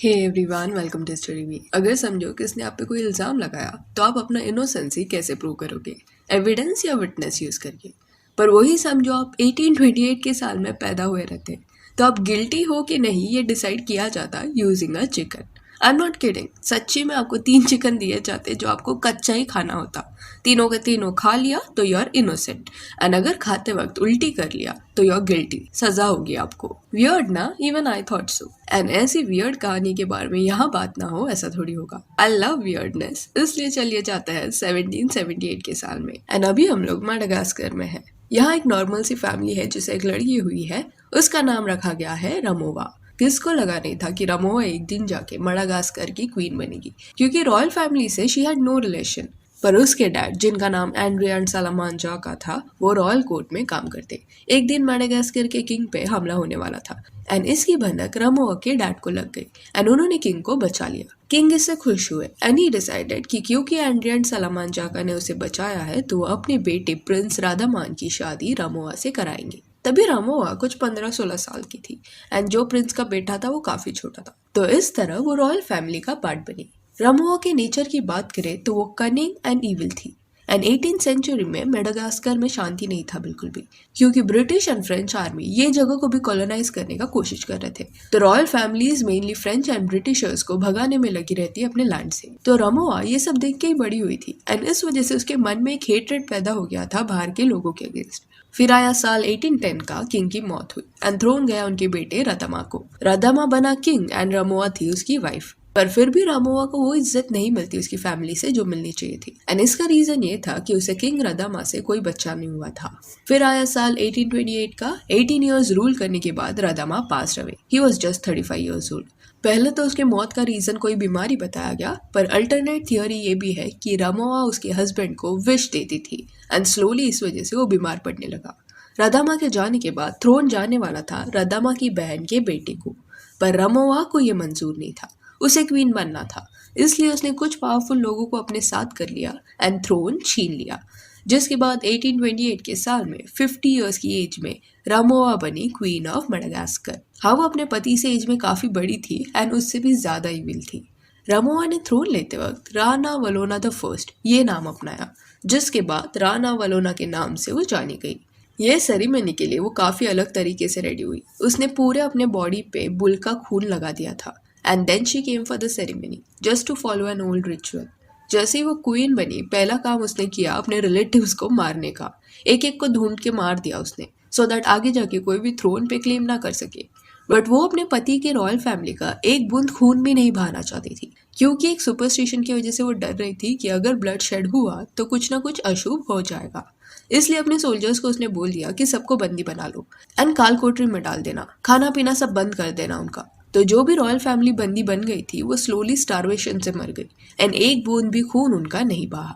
Hey everyone, welcome to story me. अगर समझो कि इसने आप पे कोई इल्ज़ाम लगाया तो आप अपना इनोसेंसी कैसे प्रूव करोगे? एविडेंस या विटनेस यूज़ करके? पर वही समझो आप 1828 के साल में पैदा हुए रहते तो आप गिल्टी हो कि नहीं ये डिसाइड किया जाता using a chicken. I am not kidding, सच्ची में आपको 3 चिकन दिए जाते जो आपको कच्चा ही खाना होता। तीनों के तीनों खा लिया तो यू आर इनोसेंट, एंड अगर खाते वक्त उल्टी कर लिया तो यू आर गिल्टी, सजा होगी आपको। वियर्ड ना? Even I thought so. And ऐसी वियर्ड कहानी के बारे में यहाँ बात ना हो ऐसा थोड़ी होगा। आई लव वियर्डनेस, इसलिए चलिए जाता है 1778 के साल में। एंड अभी हम लोग माडागास्कर में हैं। यहाँ एक नॉर्मल सी फैमिली है जिसे एक लड़की हुई है, उसका नाम रखा गया है रमोवा। किसको लगा नहीं था कि रमोवा एक दिन जाके मडागास्कर की क्वीन बनेगी, क्योंकि रॉयल फैमिली से शी हैड नो रिलेशन। पर उसके डैड, जिनका नाम एंड्रिया सालामांजा का था, वो रॉयल कोर्ट में काम करते। एक दिन मेडागास्कर के किंग पे हमला होने वाला था एंड इसकी भनक रमोवा के डैड को लग गई एंड उन्होंने किंग को बचा लिया। किंग इससे खुश हुए एंड ही डिसाइडेड कि क्योंकि एंड्रिया सालामांजा ने उसे बचाया है तो वो अपने बेटे प्रिंस राधामान की शादी रमोवा से कराएंगे। तभी रमोवा कुछ 15-16 साल की थी एंड जो प्रिंस का बेटा था वो काफी छोटा था। तो इस तरह वो रॉयल फैमिली का पार्ट बनी। रमोवा के नेचर की बात करें तो वो कनिंग एंड इविल थी। एंड 18th सेंचुरी में मेडागास्कर में शांति नहीं था बिल्कुल भी, क्योंकि ब्रिटिश एंड फ्रेंच आर्मी ये जगह को भी कॉलोनाइज करने का कोशिश कर रहे थे। तो royal families mainly French and Britishers को भगाने में लगी रहती है अपने लैंड से। तो रमोवा ये सब देख के ही बड़ी हुई थी एंड इस वजह से उसके मन में एक हेट्रेड पैदा हो गया था बाहर के लोगों के अगेंस्ट। फिर आया साल 1810 का, किंग की मौत हुई एंड थ्रोन गया उनके बेटे रदमा को। रदमा बना किंग एंड रमोवा थी उसकी वाइफ। पर फिर भी रामोवा को वो इज्जत नहीं मिलती उसकी फैमिली से जो मिलनी चाहिए थी एंड इसका रीजन ये था कि उसे किंग रदामा से कोई बच्चा नहीं हुआ था। फिर आया साल 1828 का। 18 इयर्स रूल करने के बाद Radama pass away. He was just 35 years old. पहले तो उसके मौत का रीजन कोई बीमारी बताया गया, पर अल्टरनेट थियोरी ये भी है कि रामोवा उसके हस्बैंड को विश देती थी एंड स्लोली इस वजह से वो बीमार पड़ने लगा। रदामा के जाने के बाद थ्रोन जाने वाला था रदामा की बहन के बेटे को, पर रामोवा को ये मंजूर नहीं था। उसे क्वीन बनना था, इसलिए उसने कुछ पावरफुल लोगों को अपने साथ कर लिया एंड थ्रोन छीन लिया। जिसके बाद 1828 के साल में 50 इयर्स की एज में रामोवा बनी क्वीन ऑफ मेडागास्कर। हाँ, वो अपने पति से एज में काफी बड़ी थी एंड उससे भी ज्यादा इविल थी। रामोवा ने थ्रोन लेते वक्त राना वलोना द फर्स्ट ये नाम अपनाया, जिसके बाद राना वलोना के नाम से वो जानी गई। ये सेरेमनी के लिए वो काफी अलग तरीके से रेडी हुई। उसने पूरे अपने बॉडी पे बुल का खून लगा दिया था and then she came for the ceremony just to follow an old ritual. जैसे ही वो क्वीन बनी, पहला काम उसने किया अपने रिलेटिव्स को मारने का। एक एक को ढूंढ के मार दिया उसने, सो दैट आगे जाके कोई भी थ्रोन पे क्लेम ना कर सके। बट वो अपने पति के रॉयल फैमिली का एक बूंद खून भी नहीं बहाना चाहती थी, क्योंकि एक सुपरस्टिशन की वजह से वो डर रही थी कि अगर ब्लड शेड हुआ तो कुछ ना कुछ अशुभ हो जाएगा। इसलिए अपने सोल्जर्स को उसने बोल दिया कि सबको बंदी बना लो एंड काल कोठरी में डाल देना, खाना पीना सब बंद कर देना उनका। तो जो भी रॉयल फैमिली बंदी बन गई थी वो स्लोली स्टारवेशन से मर गई एंड एक बूंद भी खून उनका नहीं बहा।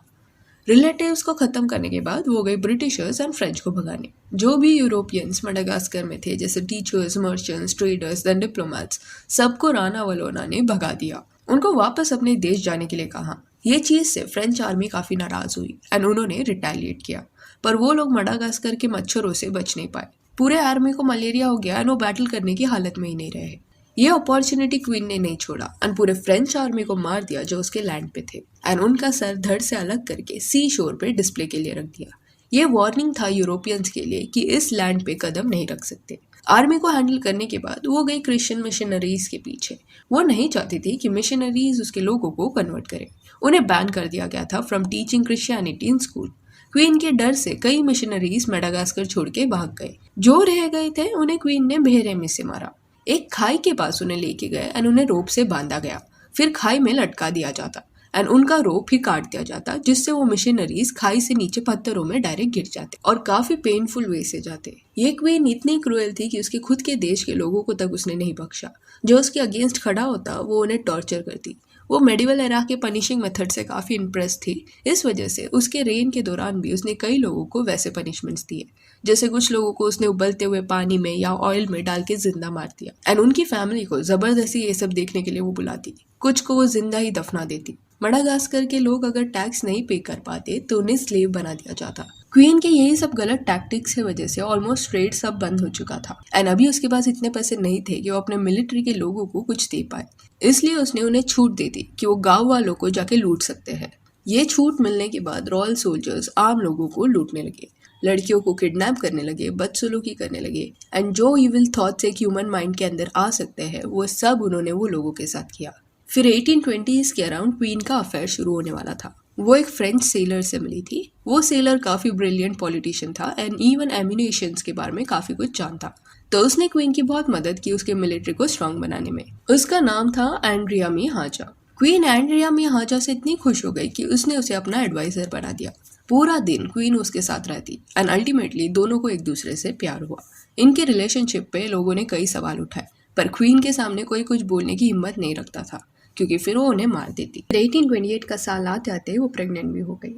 रिलेटिव्स को खत्म करने के बाद वो गई ब्रिटिशर्स एंड फ्रेंच को भगाने। जो भी यूरोपियंस मडागास्कर में थे, जैसे teachers, merchants, traders and diplomats, सबको राना वलोना ने भगा दिया। उनको वापस अपने देश जाने के लिए कहा। ये चीज से फ्रेंच आर्मी काफी नाराज हुई एंड उन्होंने रिटेलिएट किया, पर वो लोग मडागास्कर के मच्छरों से बच नहीं पाए। पूरे आर्मी को मलेरिया हो गया एंड वो बैटल करने की हालत में ही नहीं रहे। ये अपॉर्चुनिटी क्वीन ने नहीं छोड़ा एंड पूरे फ्रेंच आर्मी को मार दिया जो उसके लैंड पे थे एंड उनका सर धड़ से अलग करके सी शोर पे डिस्प्ले के लिए रख दिया। ये वार्निंग था यूरोपियंस के लिए कि इस लैंड पे कदम नहीं रख सकते। आर्मी को हैंडल करने के बाद वो गई क्रिश्चियन मिशनरीज के पीछे। वो नहीं चाहती थी कि मिशनरीज उसके लोगों को कन्वर्ट करें। उन्हें बैन कर दिया गया था from teaching Christianity in school. Queen के डर से कई मिशनरीज मेडागास्कर छोड़ के भाग गए। जो रह गए थे उन्हें क्वीन ने बेरहमी से मारा। एक खाई के पास उन्हें लेके गए एंड उन्हें रोप से बांधा गया। फिर खाई में लटका दिया जाता एंड उनका रोप ही काट दिया जाता, जिससे वो मिशनरीज खाई से नीचे पत्थरों में डायरेक्ट गिर जाते और काफी पेनफुल वे से जाते। ये क्वीन इतनी क्रूएल थी कि उसके खुद के देश के लोगों को तक उसने नहीं बख्शा। जो उसके अगेंस्ट खड़ा होता वो उन्हें टॉर्चर करती। वो मेडिवल एरा के पनिशिंग मेथड से काफी इम्प्रेस थी। इस वजह से उसके रेन के दौरान भी उसने कई लोगों को वैसे पनिशमेंट्स दिए, जैसे कुछ लोगों को उसने उबलते हुए पानी में या ऑयल में डाल के जिंदा मार दिया एंड उनकी फैमिली को जबरदस्ती ये सब देखने के लिए वो बुलाती। कुछ को वो जिंदा ही दफना देती। मडागास्कर के लोग अगर टैक्स नहीं पे कर पाते तो उन्हें स्लेव बना दिया जाता। क्वीन के यही सब गलत टैक्टिक्स की वजह से ऑलमोस्ट ट्रेड सब बंद हो चुका था एंड अभी उसके पास इतने पैसे नहीं थे कि वो अपने मिलिट्री के लोगों को कुछ दे पाए। इसलिए उसने उन्हें छूट दे दी कि वो गांव वालों को जाके लूट सकते हैं। ये छूट मिलने के बाद रॉयल सोल्जर्स आम लोगों को लूटने लगे, लड़कियों को किडनैप करने लगे, बदसलूकी करने लगे एंड जो इविल थॉट्स एक ह्यूमन माइंड के अंदर आ सकते हैं वो सब उन्होंने वो लोगों के साथ किया। फिर 1820s के अराउंड क्वीन का अफेयर शुरू होने वाला था। वो एक फ्रेंच सेलर से मिली थी। वो सेलर काफी ब्रिलियंट पॉलिटिशियन था एंड इवन एम्यूनेशंस के बारे में काफी कुछ जानता। तो उसने क्वीन की बहुत मदद की उसके मिलिट्री को स्ट्रांग बनाने में। उसका नाम था एंड्रिया मी हाजा। क्वीन एंड्रिया मी हाजा से इतनी खुश हो गई कि उसने उसे अपना एडवाइजर बना दिया। पूरा दिन क्वीन उसके साथ रहती एंड अल्टीमेटली दोनों को एक दूसरे से प्यार हुआ। इनके रिलेशनशिप पे लोगों ने कई सवाल उठाए, पर क्वीन के सामने कोई कुछ बोलने की हिम्मत नहीं रखता था क्योंकि फिर वो उन्हें मार देती। 1828 का साल आते आते वो प्रेग्नेंट भी हो गई।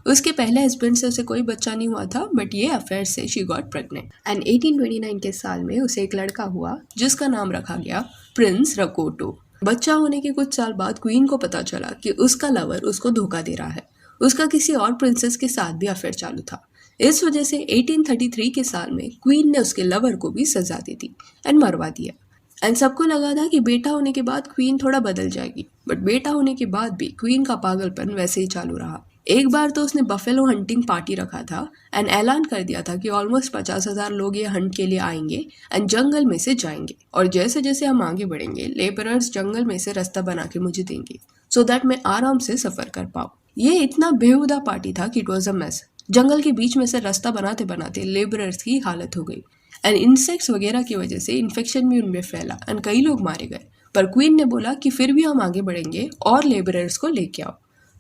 उसके पहले हस्बैंड से उसे कोई बच्चा नहीं हुआ था, बट ये अफेयर से शी गॉट प्रेग्नेंट एंड 1829 के साल में उसे एक लड़का हुआ जिसका नाम रखा गया प्रिंस रकोटो। बच्चा होने के कुछ साल बाद क्वीन को पता चला कि उसका लवर उसको धोखा दे रहा है। उसका किसी और प्रिंसेस के साथ भी अफेयर चालू था। इस वजह से 1833 के साल में क्वीन ने उसके लवर को भी सजा दे दी एंड मरवा दिया। एंड सबको लगा था कि बेटा होने के बाद क्वीन थोड़ा बदल जाएगी, बट बेटा होने के बाद भी क्वीन का पागलपन वैसे ही चालू रहा। एक बार तो उसने बफेलो हंटिंग पार्टी रखा था एंड ऐलान कर दिया था कि ऑलमोस्ट 50,000 लोग ये हंट के लिए आएंगे एंड जंगल में से जाएंगे, और जैसे जैसे हम आगे बढ़ेंगे लेबरर्स जंगल में से रास्ता बना के मुझे देंगे सो दैट मैं आराम से सफर कर पाऊँ। ये इतना बेहुदा पार्टी था कि इट वॉज अ मेस। जंगल के बीच में से रास्ता बनाते बनाते लेबरर्स की हालत हो गई एंड इंसेक्ट्स वगैरह की वजह से इन्फेक्शन भी उनमें फैला एंड कई लोग मारे गए। पर क्वीन ने बोला कि फिर भी हम आगे बढ़ेंगे और लेबरर्स को लेके आओ।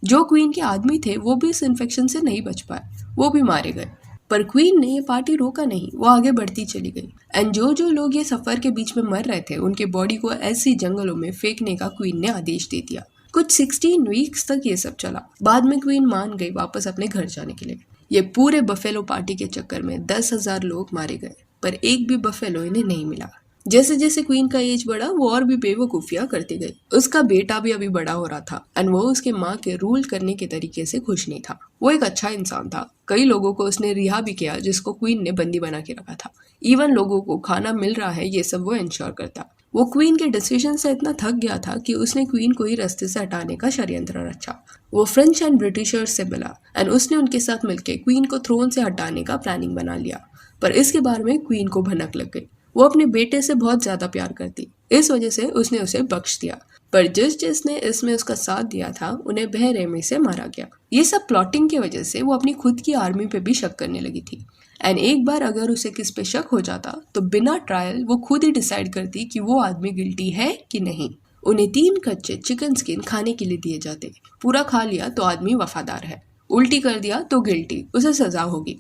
जो क्वीन के आदमी थे वो भी इस इन्फेक्शन से नहीं बच पाए, वो भी मारे गए। पर क्वीन ने ये पार्टी रोका नहीं, वो आगे बढ़ती चली गई एंड जो लोग ये सफर के बीच में मर रहे थे उनके बॉडी को ऐसी जंगलों में फेंकने का क्वीन ने आदेश दे दिया। कुछ 16 वीक्स तक ये सब चला। बाद में क्वीन मान गई वापस अपने घर जाने के लिए। ये पूरे बफेलो पार्टी के चक्कर में 10,000 लोग मारे गए, पर एक भी बफेलो इन्हें नहीं मिला। जैसे जैसे क्वीन का एज बढ़ा वो और भी बेवकूफियां करती गई। उसका बेटा भी अभी बड़ा हो रहा था एंड वो उसके माँ के रूल करने के तरीके से खुश नहीं था। वो एक अच्छा इंसान था। कई लोगों को उसने रिहा भी किया जिसको क्वीन ने बंदी बना के रखा था। इवन लोगों को खाना मिल रहा है ये सब वो इंश्योर करता। वो क्वीन के डिसीजन से इतना थक गया था कि उसने क्वीन को ही रास्ते से हटाने का षड्यंत्र रचा। वो फ्रेंच एंड ब्रिटिशर्स से मिला एंड उसने उनके साथ मिलकर क्वीन को थ्रोन से हटाने का प्लानिंग बना लिया। पर इसके बारे में क्वीन को भनक लग गई। वो अपने बेटे से बहुत ज्यादा प्यार करती, इस वजह से उसने उसे बख्श दिया। पर जिसने इसमें उसका साथ दिया था उन्हें बेरहमी से मारा गया। ये सब प्लॉटिंग की वजह से वो अपनी खुद की आर्मी पे भी शक करने लगी थी एंड एक बार अगर उसे किस पे शक हो जाता तो बिना ट्रायल वो खुद ही डिसाइड करती कि वो आदमी गिल्टी है कि नहीं। उन्हें 3 कच्चे चिकन स्किन खाने के लिए दिए जाते। पूरा खा लिया तो आदमी वफादार है, उल्टी कर दिया तो गिल्टी, उसे सजा होगी।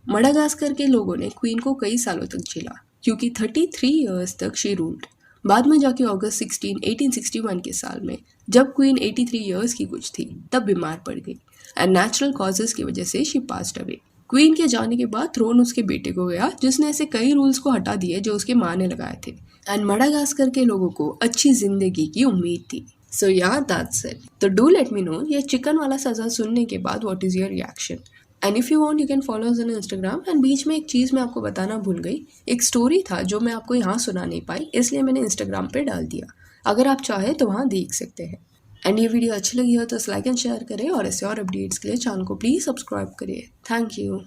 मडागास्कर के लोगों ने क्वीन को कई सालों तक झेला क्योंकि 33 इयर्स तक शी रूल्ड। बाद में जाके अगस्त 16, 1861 के साल में जब क्वीन 83 इयर्स की कुछ थी तब बीमार पड़ गई एंड नेचुरल कॉजेज की वजह से शी पास्ड अवे। क्वीन के जाने के बाद थ्रोन उसके बेटे को गया जिसने ऐसे कई रूल्स को हटा दिए जो उसके माँ ने लगाए थे एंड मडागास्कर के लोगों को अच्छी जिंदगी की उम्मीद थी। सो यार दैट्स इट। तो डू लेट मी नो ये चिकन वाला सजा सुनने के बाद what is your reaction and if you want you can follow us on Instagram. And बीच में एक चीज़ मैं आपको बताना भूल गई, एक स्टोरी था जो मैं आपको यहाँ सुना नहीं पाई इसलिए मैंने इंस्टाग्राम पे डाल दिया। अगर आप चाहे तो वहाँ देख सकते हैं। एंड ये वीडियो अच्छी लगी हो तो लाइक एंड शेयर करें और ऐसे और अपडेट्स के लिए चैनल को प्लीज़ सब्सक्राइब करिए। Thank you.